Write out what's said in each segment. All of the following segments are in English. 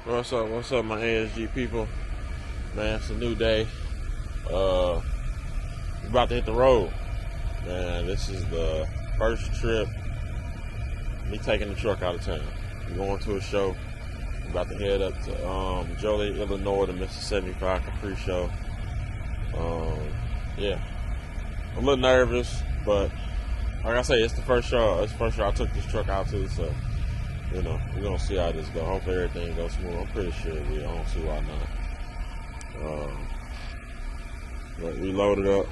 What's up, my ASG people? Man, it's a new day. We're about to hit the road. Man, this is the first trip me taking the truck out of town. We're going to a show. We're about to head up to Joliet, Illinois, the Mr. 75 Caprice Show. Yeah. I'm a little nervous, but like I say, it's the first show. It's the first show I took this truck out to, so you know, we're gonna see how this goes. Hopefully everything goes smooth. I'm pretty sure it will. I don't see why not. But we loaded up.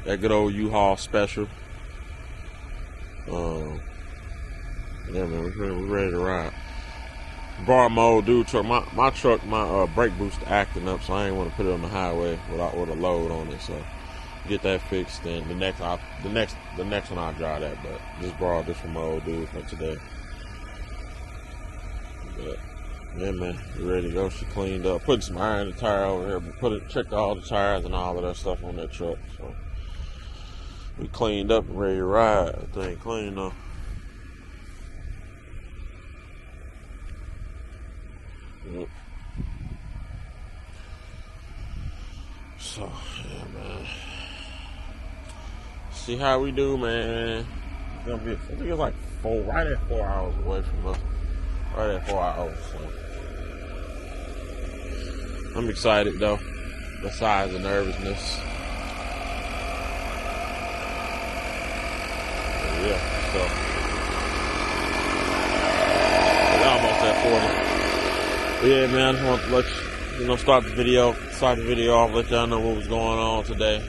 That good old U-Haul special. Yeah, man, we're ready to ride. Borrowed my old dude truck. My truck, my brake booster acting up, so I ain't want to put it on the highway with a load on it. So get that fixed. Then the next one I'll drive that. But just borrowed this from my old dude for today. But yeah, man, we're ready to go. She cleaned up, put some iron in the tire over here, checked all the tires and all of that stuff on that truck. So we cleaned up and ready to ride. That thing clean up. Yep. So yeah, man. See how we do, man. It's gonna be. I think it's like right at 4 hours away from us. Right at 4 hours. So I'm excited though. Besides the nervousness. Yeah. So we're almost at 40. But yeah, man. I just want to let you know, start the video off, let y'all know what was going on today.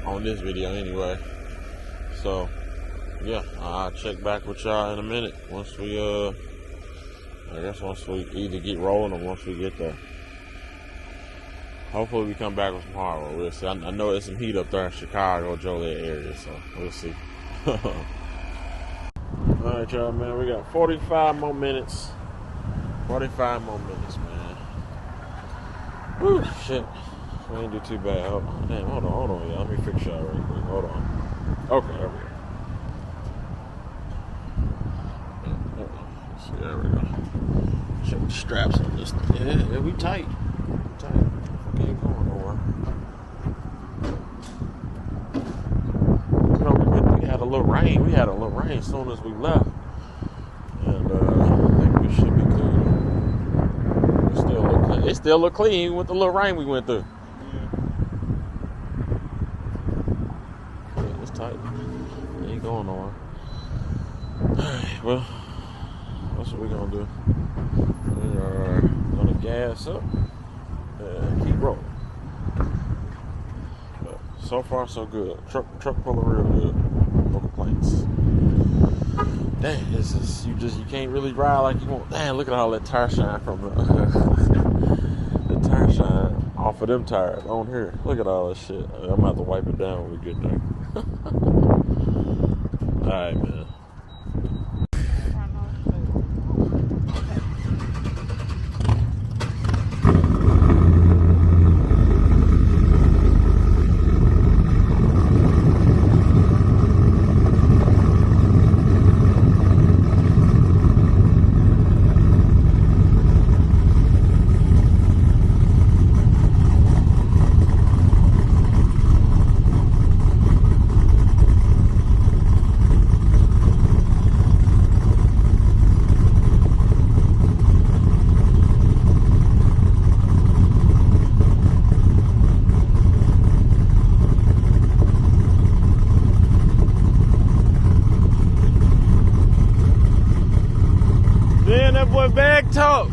On this video anyway. So yeah, I'll check back with y'all in a minute once we I guess once we either get rolling or once we get there. Hopefully we come back with some hardware. We'll see. I know there's some heat up there in Chicago, Joliet area, so we'll see. Alright, y'all, man, we got 45 more minutes. 45 more minutes, man. Whew, shit. We ain't do too bad. Hold on, y'all. Let me fix y'all real quick. Hold on. Okay, there we go. Let's see, there we go. Check the straps on this thing. Yeah, we tight. We tight. Ain't going nowhere. You know, we had a little rain. We had a little rain as soon as we left. And I think we should be cool. It still look clean with the little rain we went through. Yeah, it's tight. It ain't going nowhere. Alright, well, that's what we're gonna do. We are gonna gas up and keep rolling. But so far so good. Truck pulling real good. No complaints. Dang, this is you can't really ride like you want. Damn, look at all that tire shine from the tire shine off of them tires on here. Look at all that shit. I'm gonna have to wipe it down when we get there. Alright, man. That boy bag talk.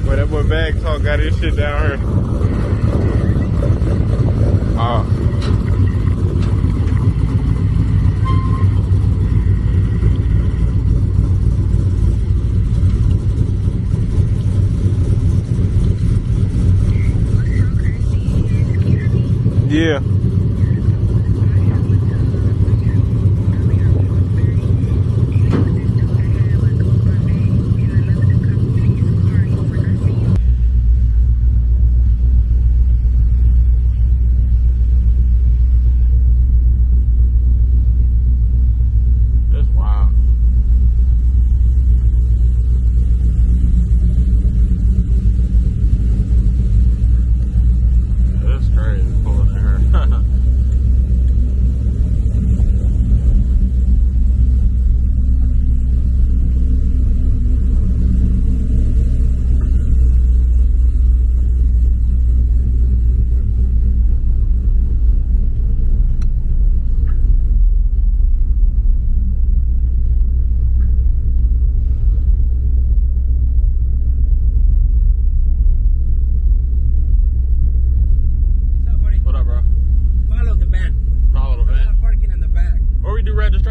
Boy, that boy bag talk got his shit down here. Yeah.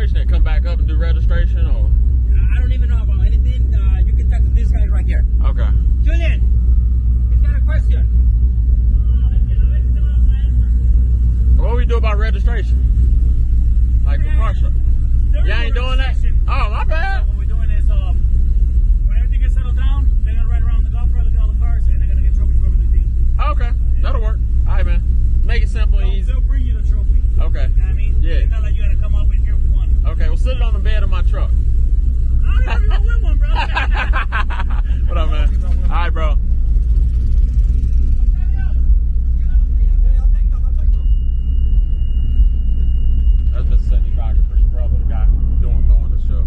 registration? They come back up and do registration, or? I don't even know about anything. You can talk to this guy right here. Okay. Julian, he's got a question. What do we do about registration? Like for car show? Y'all ain't doing that? Oh, my bad. What we're doing is, when everything gets settled down, they're going to ride around the golf cart, look at all the cars, and they're going to get trophies for every team. Okay, that'll work. All right, man. Make it simple and easy. They'll bring you the trophy. Okay. You know what I mean? Yeah. It's not like you got to come up and hear one. Okay, well, sit it on the bed of my truck. I don't even win one, bro. What up, man? All right, bro. That's Mr. 75, Caprice brother, the guy throwing the show.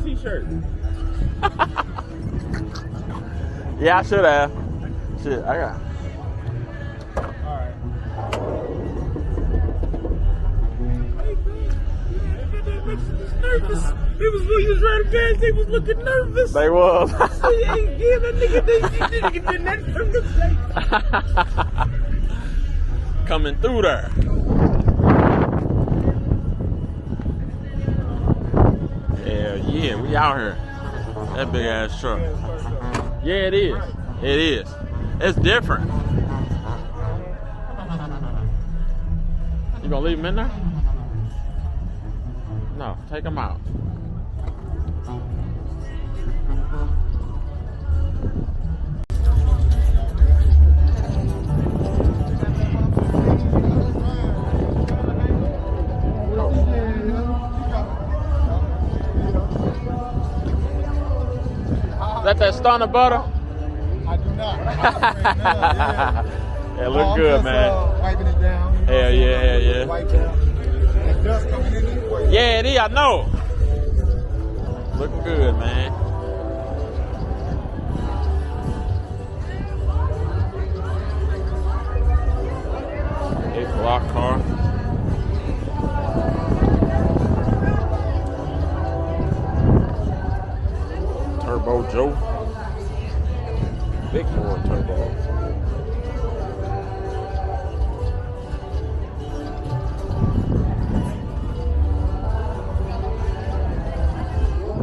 T-shirt. Yeah, I should have. Shit, I got. Alright. Nervous. He was riding past, they was looking nervous. They was. Yeah, that nigga did that from the state. Coming through there. Hell yeah, we out here. That big ass truck. Yeah, it is. It is. It's different. You gonna leave him in there? No, take him out. Is that stunner butter? I do not. Yeah, look good, man. Wiping it down. Hell yeah, hell yeah. Wipe down. That dust coming in anyway. Yeah, it is, I know. Looking good, man. A block car. Turbo Joe. Big Ford turbo.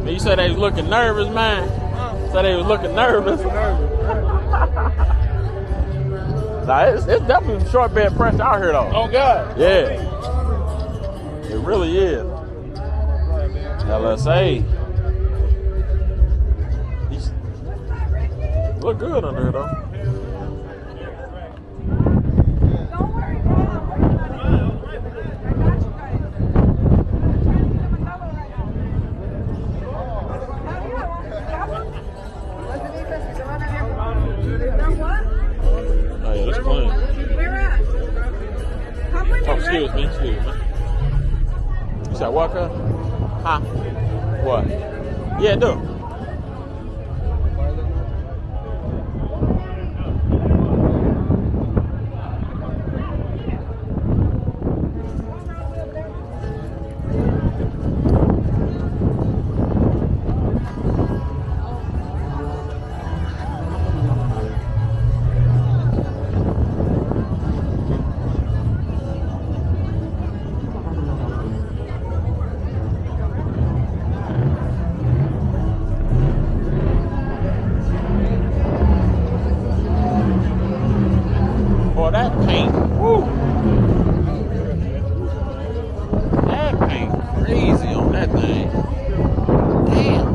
You said they was looking nervous, man. Said they was looking nervous. Nah, it's definitely some short bed pressure out here, though. Oh, God. Yeah. It really is. LSA. He's look good under here, though. Don't worry, Dad. Oh, yeah, that's clean. Where at? Come with me, Oh, excuse me. You said what, cuz? Huh? What? Yeah, do. Boy, that paint, woo. That paint crazy on that thing. Damn.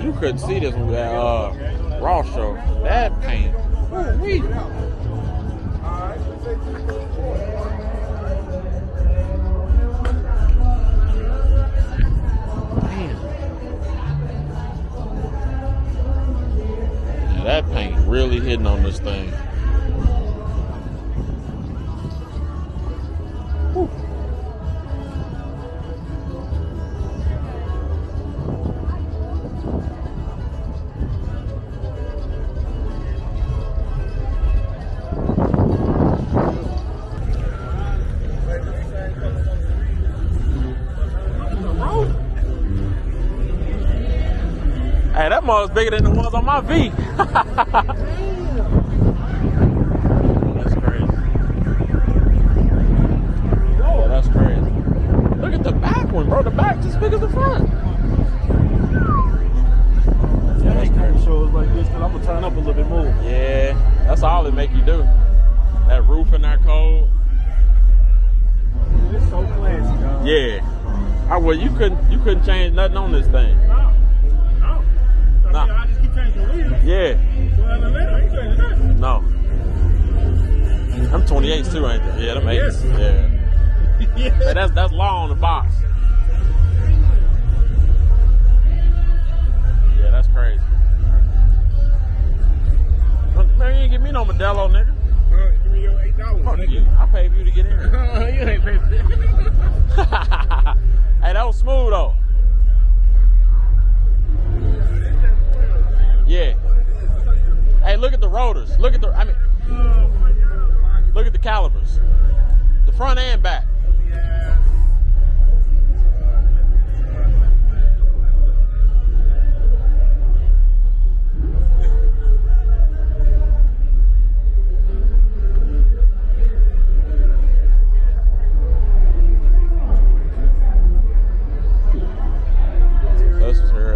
You couldn't see this with that Raw show. That paint. Woo-wee. That paint really hitting on this thing. Whew. Hey, that mug is bigger than the ones on my V. That's crazy. Yeah, that's crazy. Look at the back one, bro. The back's as big as the front. Yeah, that's crazy. Shows like this, cause I'm gonna turn up a little bit more. Yeah, that's all it make you do. That roof and that cold. It's so classy, dog. Yeah. Well, you couldn't change nothing on this thing. No. I just keep changing wheels. Yeah. So as a later, I ain't changing nothing. No. I'm 28 too, ain't they? Yeah, them 8s. Yes. Yeah. Yeah. Hey, that's law on the box. Yeah, that's crazy. Man, you ain't give me no Modelo, nigga. Give me your $8. Fuck you. I paid for you to get in here. You ain't paid for that. Hey, that was smooth though. Yeah. Hey, look at the rotors. Look at the calipers. The front and back.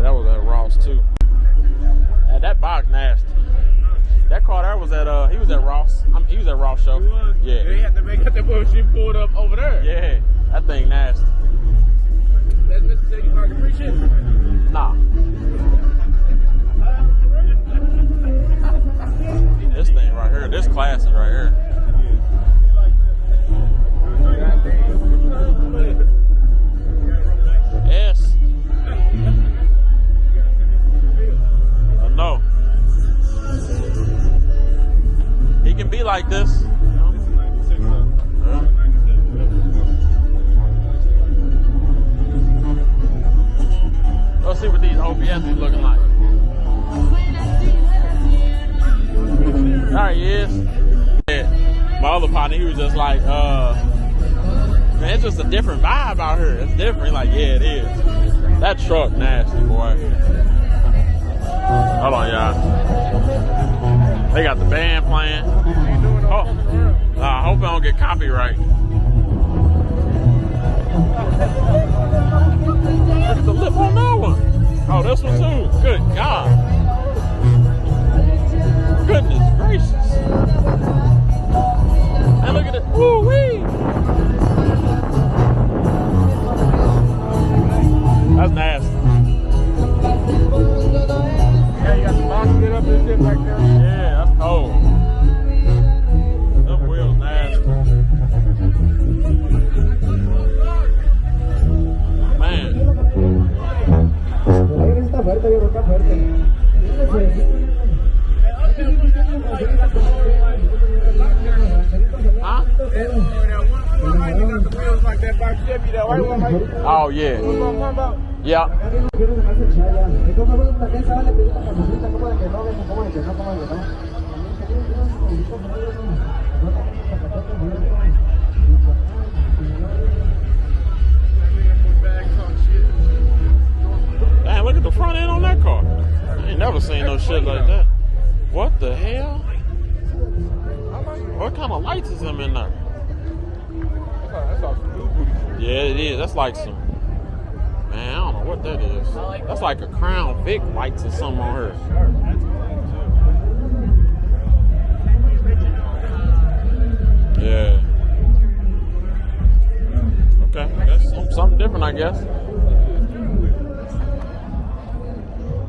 That was at Ross too. That box nasty. That car there was at he was at Ross. He was at Ross show. He was? Yeah. They had to make that bullshit pulled up over there. Yeah. That thing nasty. That's Mississippi Car Caprice shit. Nah. This thing right here, this classy right here. Yes. I know. He can be like this. Let's see what these OBS be looking like. There he is. Yeah. My other partner, he was just like, man, it's just a different vibe out here. It's different. Like, yeah, it is. That truck nasty, boy. Hold on, y'all. They got the band playing. Oh, I hope I don't get copyright. Look at the lip on that one. Oh, this one too. Good God. Goodness gracious. And look at it. Woo-wee. That's nasty. Yeah, you got the box lit up and shit back there. Yeah, that's cold. Them wheels nasty. Man. Está fuerte, viejo, está fuerte. Huh? Oh, yeah. Yeah. Damn, look at the front end on that car. I ain't never seen no shit like that. What the hell? What kind of lights is them in there? Yeah, it is. That's like some... Man, I don't know what that is. That's like a Crown Vic lights or something on her. Yeah. Okay, that's something different, I guess.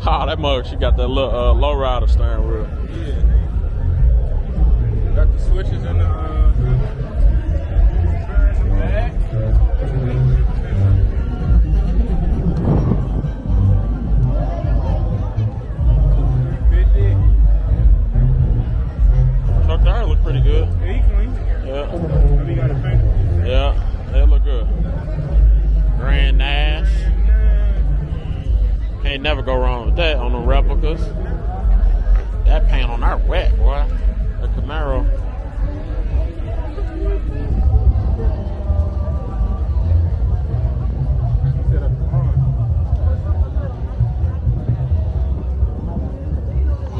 Ah, that mug, she got that little lowrider steering wheel. Yeah. Got the switches in the back. Truck there look pretty good. Yeah, he clean. Yeah. He got a paint. Yeah, they look good. Grand Nash. Can't never go wrong with that on the replicas. That paint on there wet, boy. The Camaro.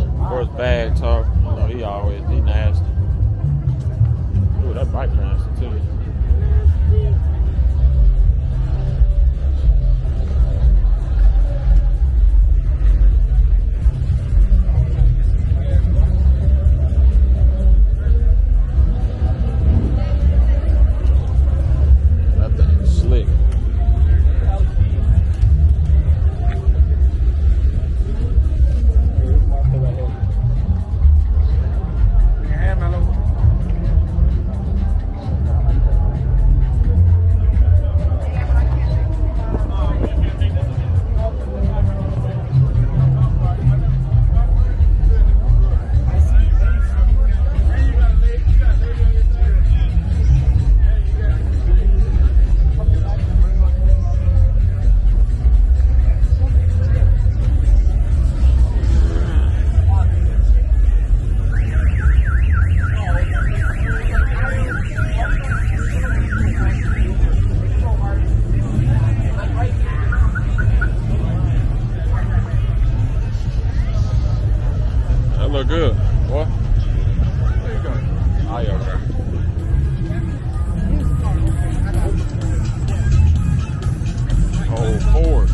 Of course, bag talk. You know, he nasty. Ooh, that bike nasty too. That thing's slick. That look good, boy. There you go. Oh, yeah, okay. Oh, Ford.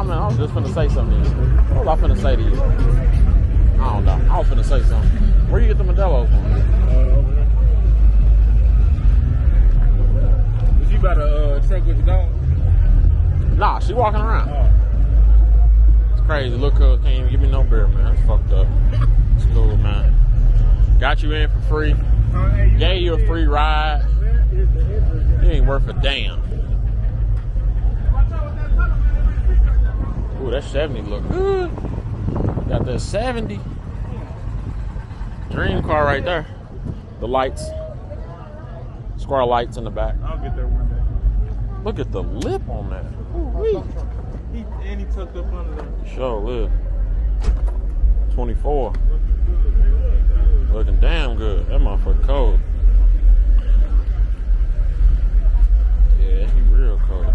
I was just finna say something to you. What was I finna say to you? I don't know. I was finna say something. Where you get the Modelos from? Over there. Was you about to truck with your dog? Nah, she walking around. Oh. It's crazy. Look, can't even give me no beer, man. That's fucked up. It's cool, man. Got you in for free. Gave you a free ride. You ain't worth a damn. Ooh, that 70 look good. Got that 70. Dream car right there. The lights. Square lights in the back. I'll get there one day. Look at the lip on that. And he tucked up under there. Sure live. 24. Looking damn good. That motherfucker cold. Yeah, he real cold.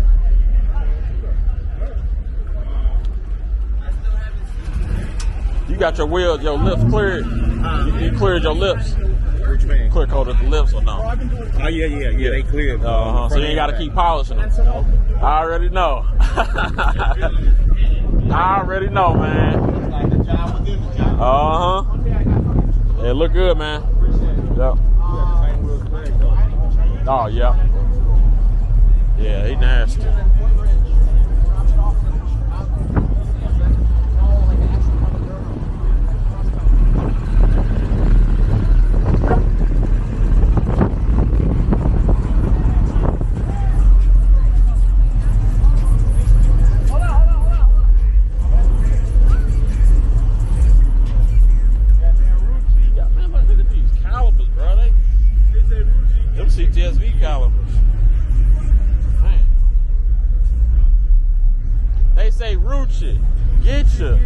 You got your wheels, your lips cleared. You cleared your lips. Which man? Clear coated the lips or no? Oh yeah, they cleared. So you ain't got to keep polishing them. I already know. I already know, man. Like the job within the job. It look good, man. Yep. Oh yeah. Yeah, he nasty. CTSV calipers. Man. They say Rucci. Get you.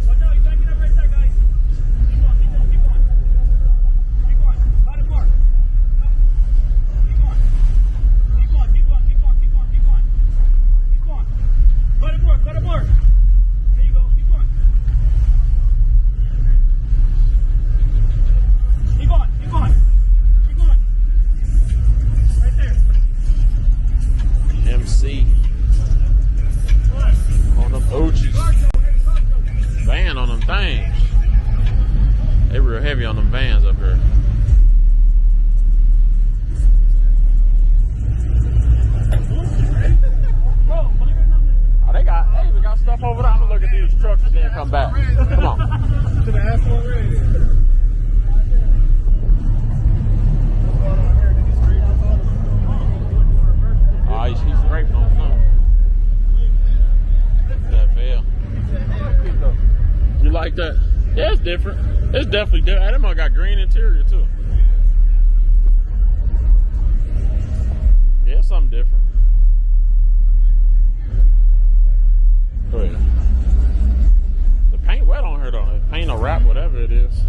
Watch out, he's backing up right there, guys. Keep on. Keep going. Cut it more. Keep going. Cut it more. There you go. Keep going. Right there. MC. On them Uchis. Van on them things. They real heavy on them vans up here. Oh, they even got stuff over there. I'm gonna look at these trucks and then come back. Come on. To the ass already. Oh, he's scraping on something. That fell. You like that? Yeah, it's different. It's definitely different. That mother got green interior too. Yeah, it's something different. Go ahead. The paint wet on her though. Paint or wrap, whatever it is.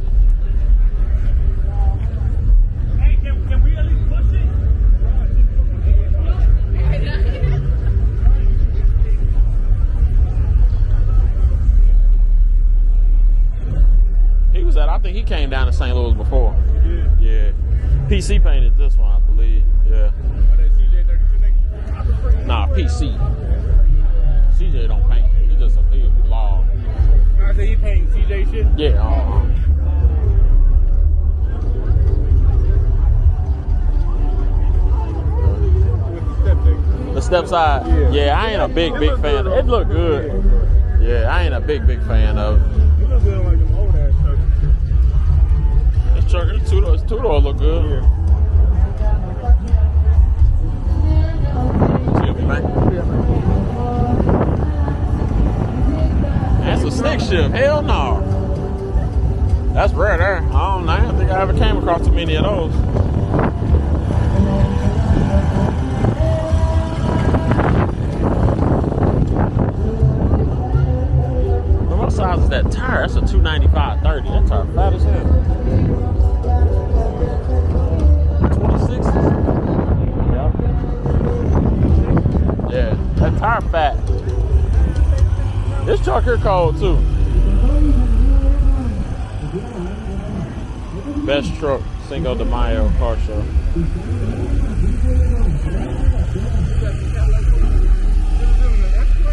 Hey, can we at least push it? He was at, I think he came down to St. Louis before. Yeah. PC painted this one, I believe. Yeah. Nah, PC. CJ don't paint. He just a big log. I say he painting CJ shit? Yeah, The step side. Yeah, I ain't a big fan. It look good. Yeah, I ain't a big fan of it. You look good like them old ass trucks. This two-door look good. Yeah. That's a stick shift. Hell no. That's rare there. I don't think I ever came across too many of those. What size is that tire? That's a 295/30. That tire fat as hell. 26s. Yeah, that tire fat. This truck here cold too. Best truck, Cinco de Mayo car show.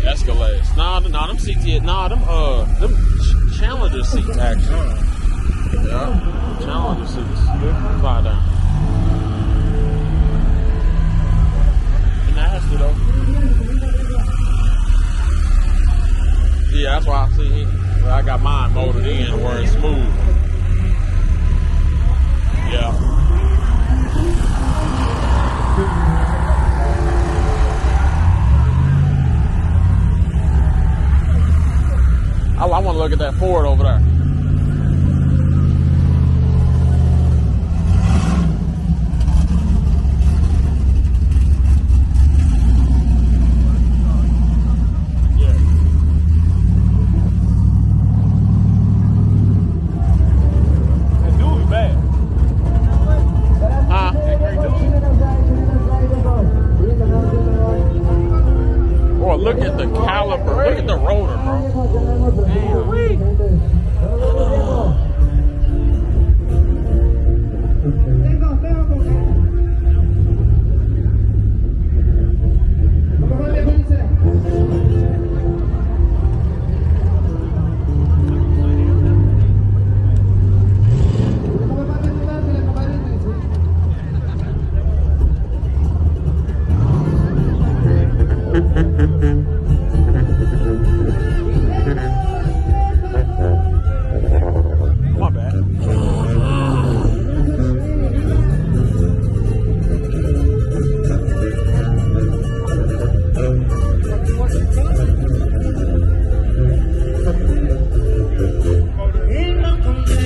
Escalades. Nah, them CT, them Challenger seats actually. Yeah, Challenger seats. Fly down. Nasty though. Yeah, that's why I see I got mine molded in where it's smooth. Yeah. I want to look at that Ford over there.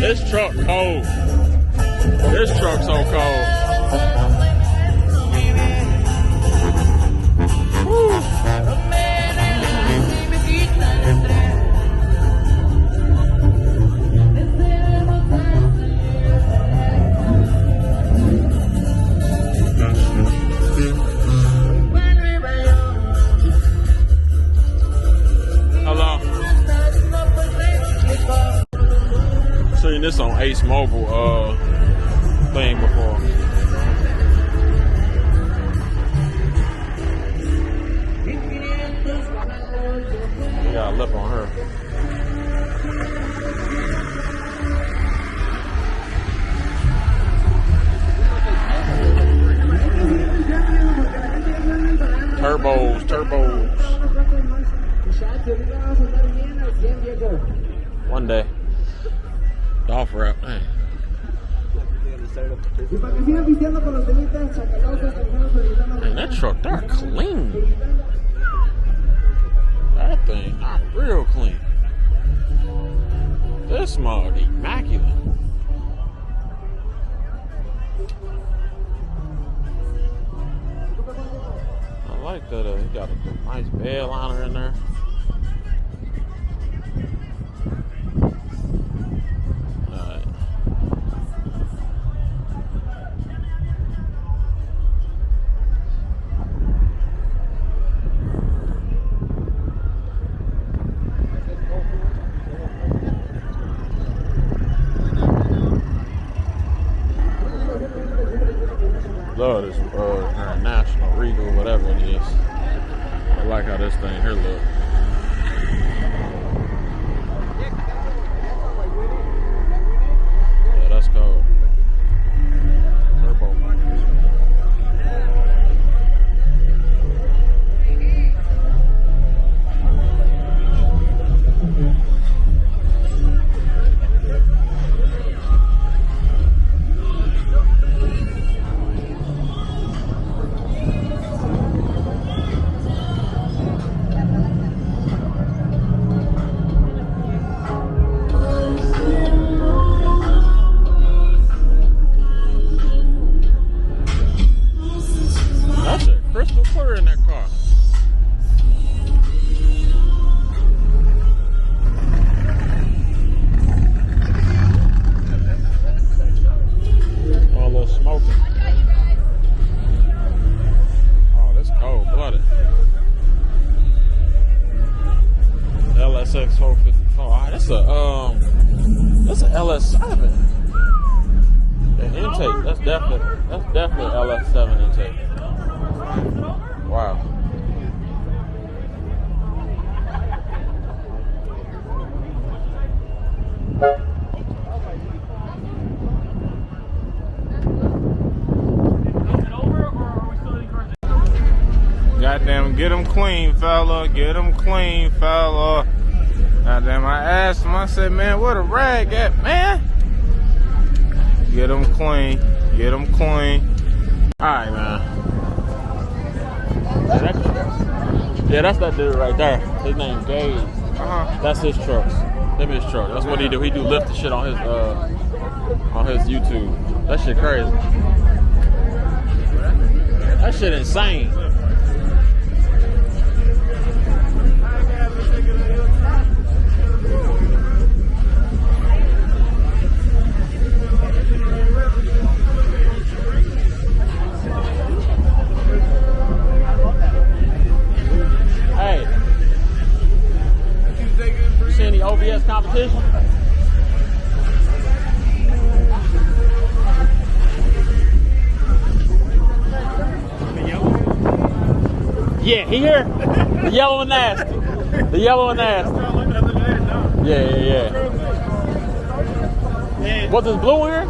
This truck cold. This truck so cold. Woo. Hello. I've seen this on Ace Mobile thing before. You got a lip on her. Turbos. One day. Golf wrap, man. Man, that truck, they're clean. That thing, not real clean. This mug, immaculate. I like that. He got a nice bed liner in there. Love this International Regal, whatever it is. I like how this thing here look. Yeah, that's cool. Turbo. Crystal clear in that car. Oh, a little smoking. Oh, that's cold blooded. LSX 454. Oh, that's a LS7. The intake. That's definitely LS7 intake. Wow. Goddamn, get them clean, fella. Get them clean, fella. Goddamn, I asked him, I said, man, where the rag at, man? Get them clean. Get them clean. Alright, man. Yeah, that's that dude right there. His name's Gage. That's his trucks. Them his truck. That's what he do. He do lifting shit on his YouTube. That shit crazy. That shit insane. OBS competition? Yeah, he here? The yellow and nasty. The yellow and nasty. Yeah. What's this blue here?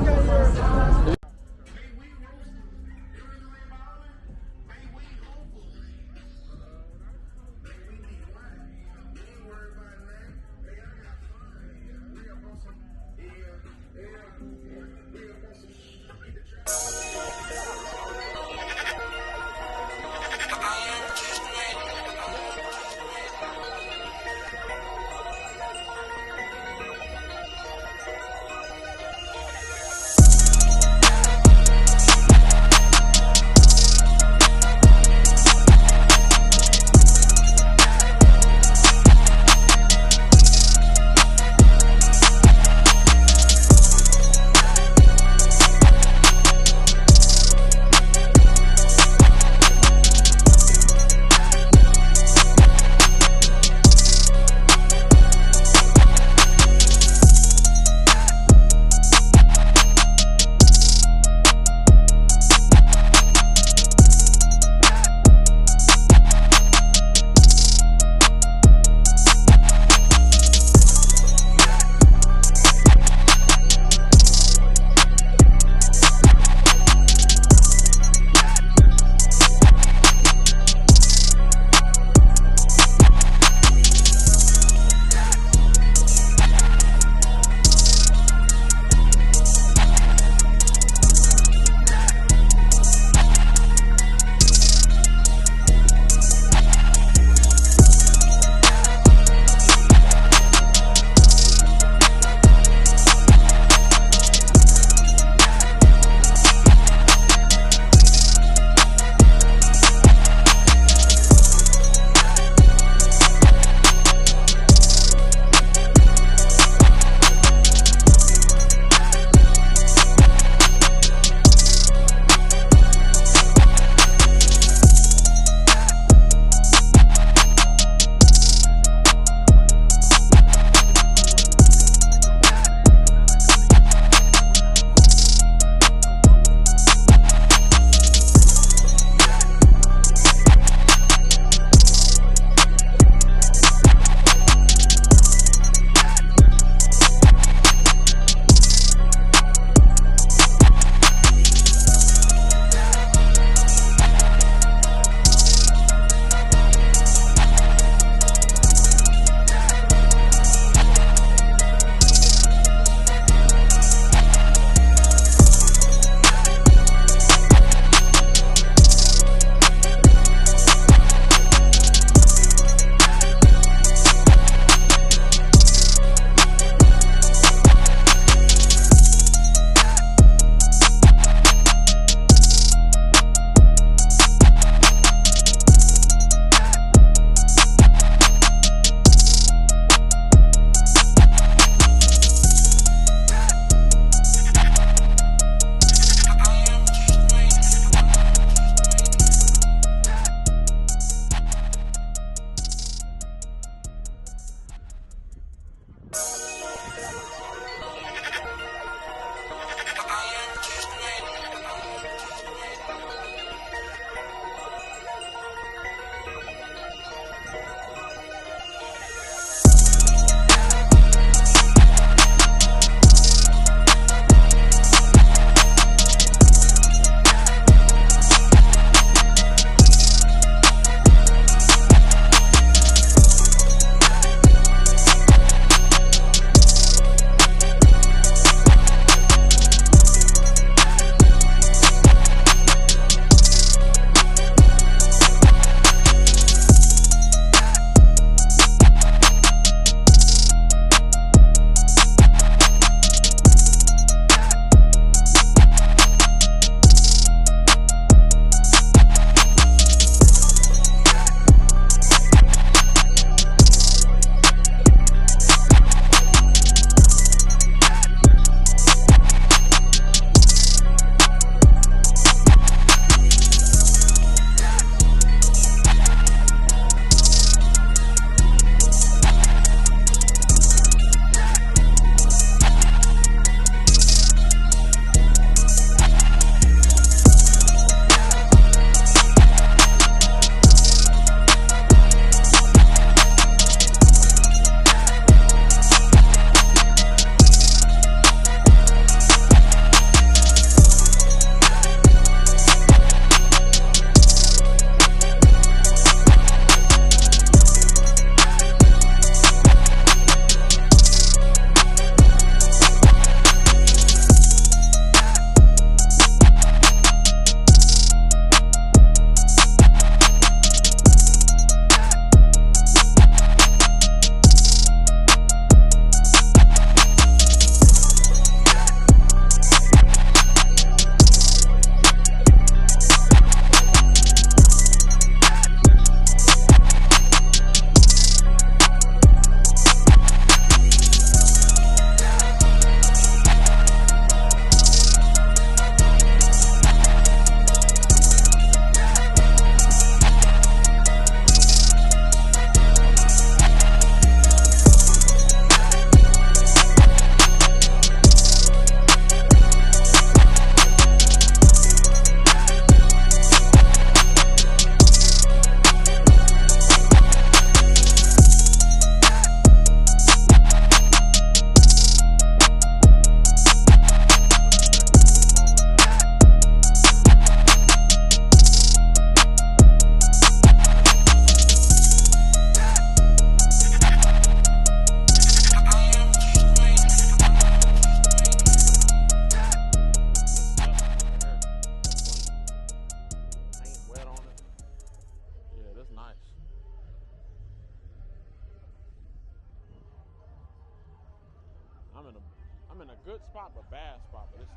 I'm in a good spot, but bad spot. But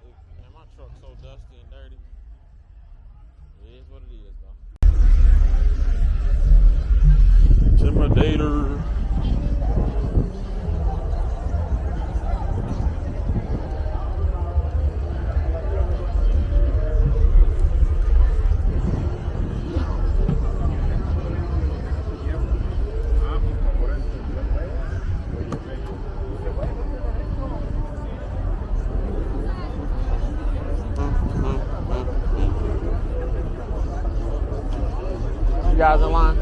man, my truck's so dusty and dirty. It is what it is, though. Intimidator. You guys in line?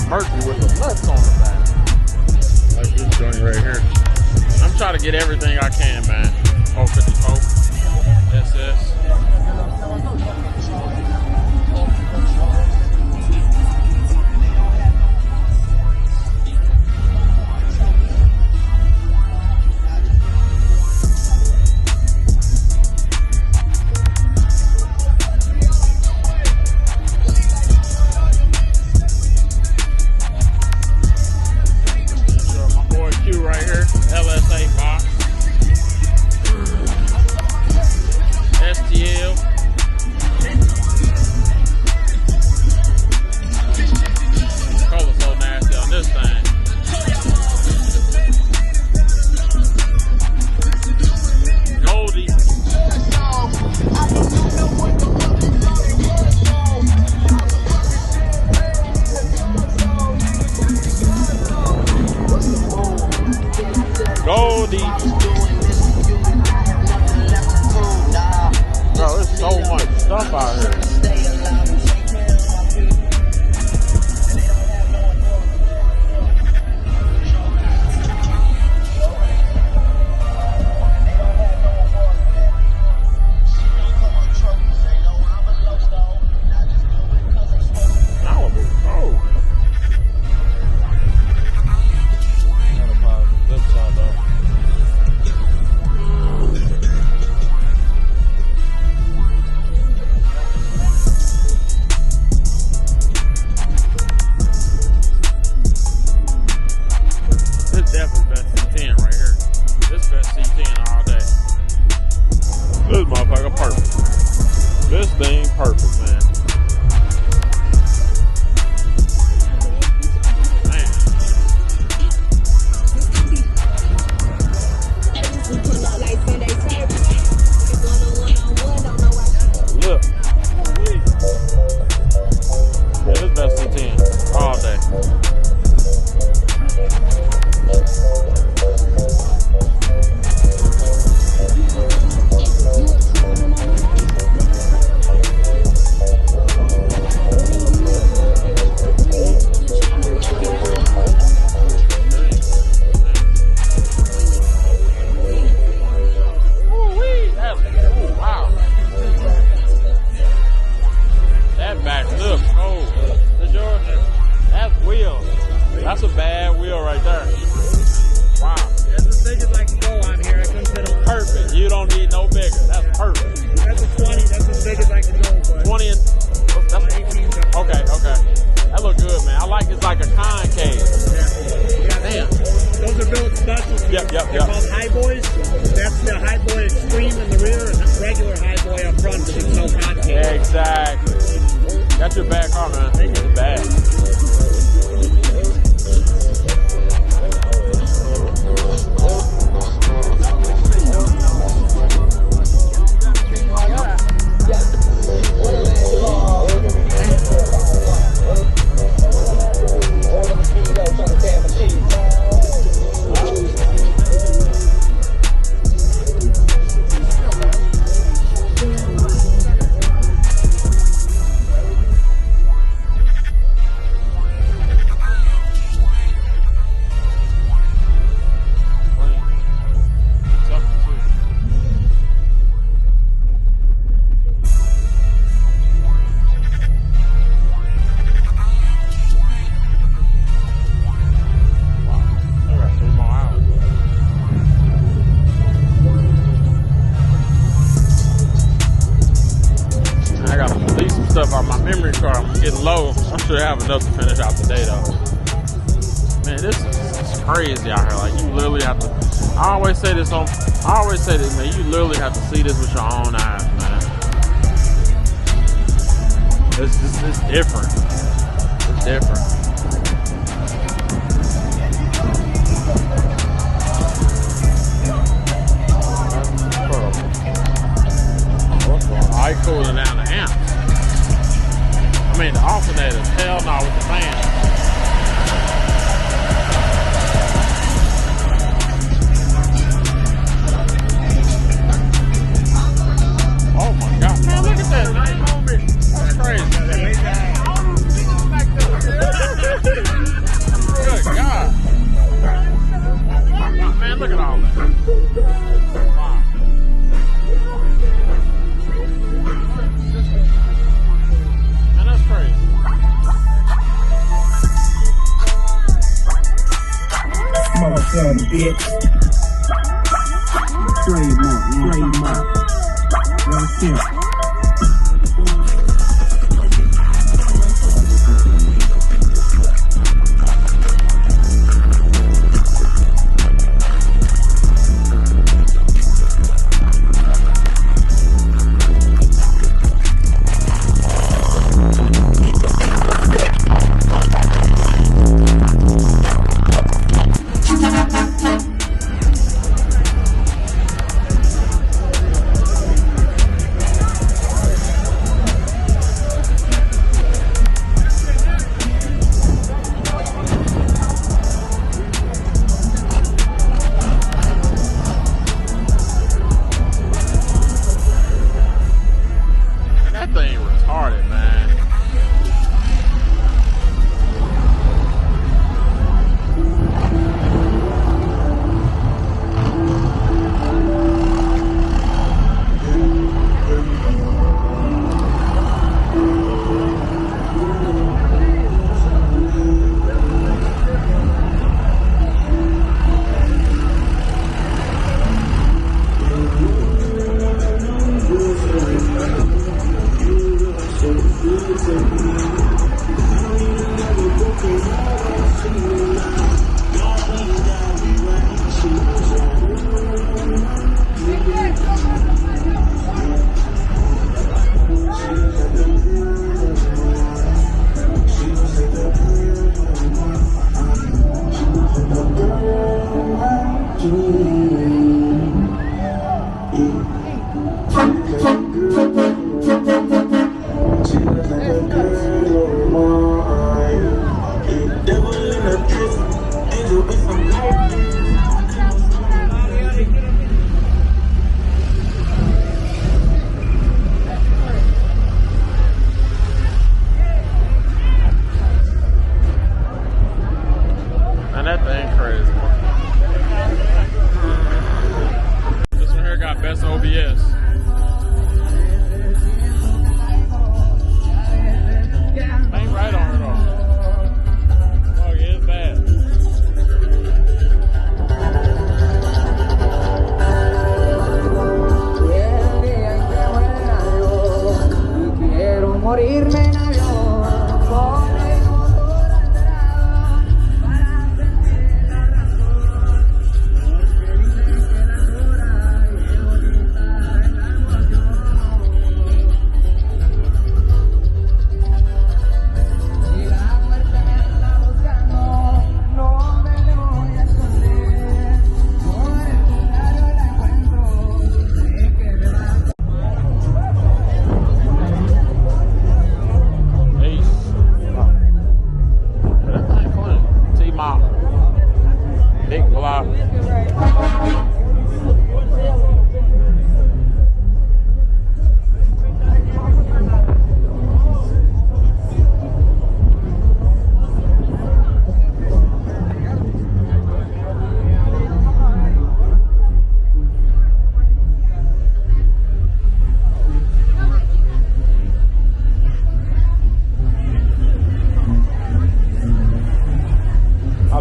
Mercury with the nuts on the back. Like this joint right here. I'm trying to get everything I can, man. 054 SS. Right here, LSA box, STL, color so nasty on this thing. Goldie. Goldie. Bro, there's so much stuff out here. That's a bad wheel right there. Wow. That's as big as I can go on here. I couldn't fit them. Perfect. You don't need no bigger. That's perfect. That's a 20. That's as big as I can go. But 20 and that's 18. okay. That look good, man. I like it's like a concave. Yeah. Damn. Those are built special. Yep. They're called high boys. That's the high boy extreme in the rear and the regular high boy up front because it's no concave. Exactly. That's your bad car, man. It's bad. Low. I should have enough to finish out the day though. Man, this is crazy out here. Like you literally have to. I always say this, man. You literally have to see this with your own eyes, man. It's different. It's different. I cooling down the amp. I mean, the alternators, hell no, with the fan. Oh my God, man, look at that. That's crazy. Good God. Man, look at all that. Wow. Bitch. Trademark. That's it.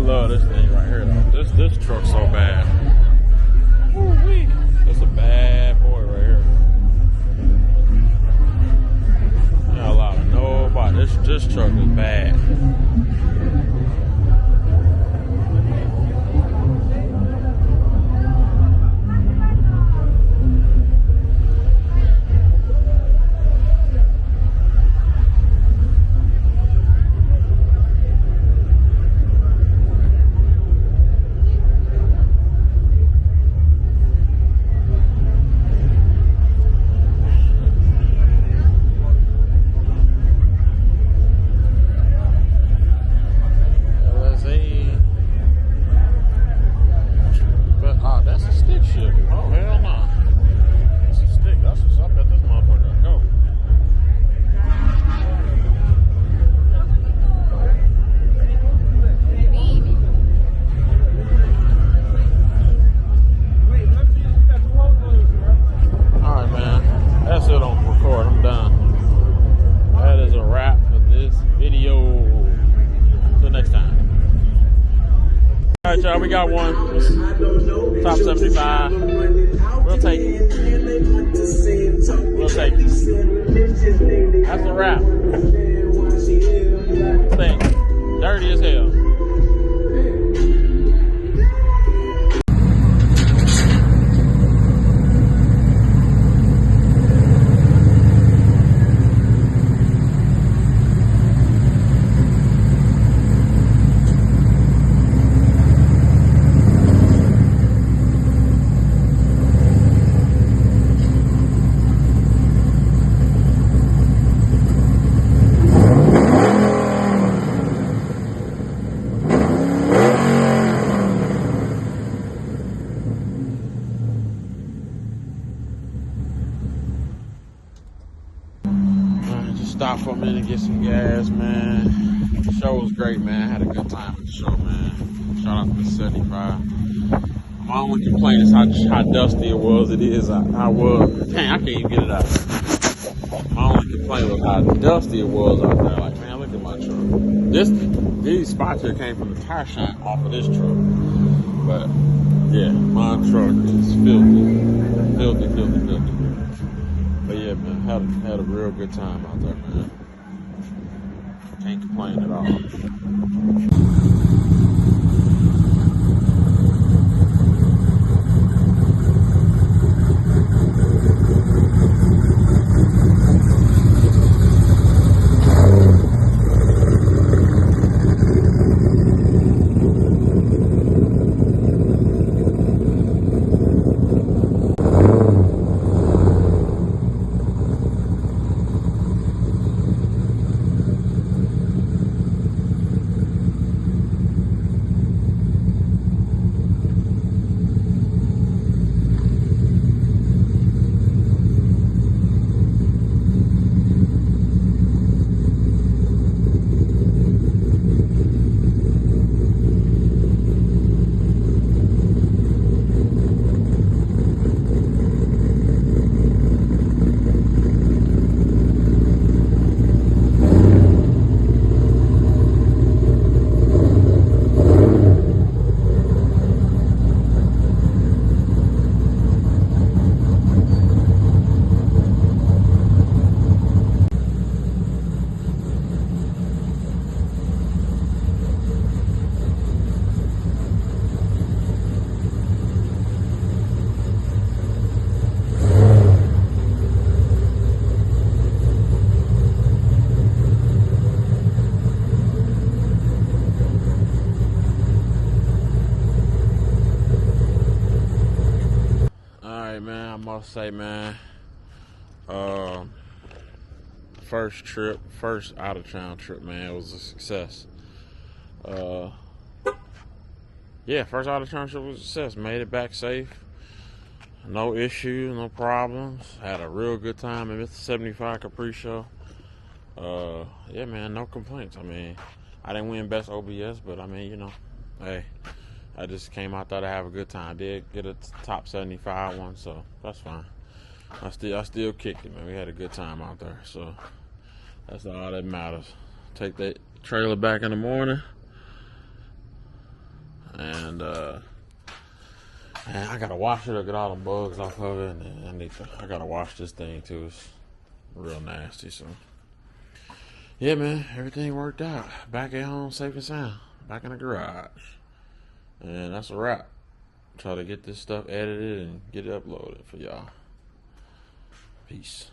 love this thing right here though. This truck's so bad. Woo-wee. That's a bad boy right here. Not a lot of nobody. This truck is bad. Alright, y'all, we got one. Top 75. We'll take it. We'll take it. That's a wrap. Thing. Dirty as hell. Stop for a minute and get some gas, man. The show was great, man. I had a good time at the show, man. Shout out to the 75. My only complaint is how dusty it was. I was. Dang, I can't even get it out. My only complaint was how dusty it was out there. Like, man, look at my truck. These spots here came from the tire shine off of this truck. But yeah, my truck is filthy. But yeah, man, had a real good time out there, man. Can't complain at all. Man, I must say, man, first out of town trip, man, it was a success. Yeah, first out of town trip was a success. Made it back safe, no issues, no problems. Had a real good time at Mr. 75 Caprice Show. Yeah, man, no complaints. I mean, I didn't win best OBS, but I mean, you know, hey. I just came out there to have a good time. Did get a top 75 one, so that's fine. I still kicked it, man. We had a good time out there, so that's all that matters. Take that trailer back in the morning. and man, I gotta wash it or get all the bugs off of it, and I gotta wash this thing too. It's real nasty. So yeah, man, everything worked out. Back at home, safe and sound. Back in the garage, and that's a wrap. Try to get this stuff edited and get it uploaded for y'all. Peace.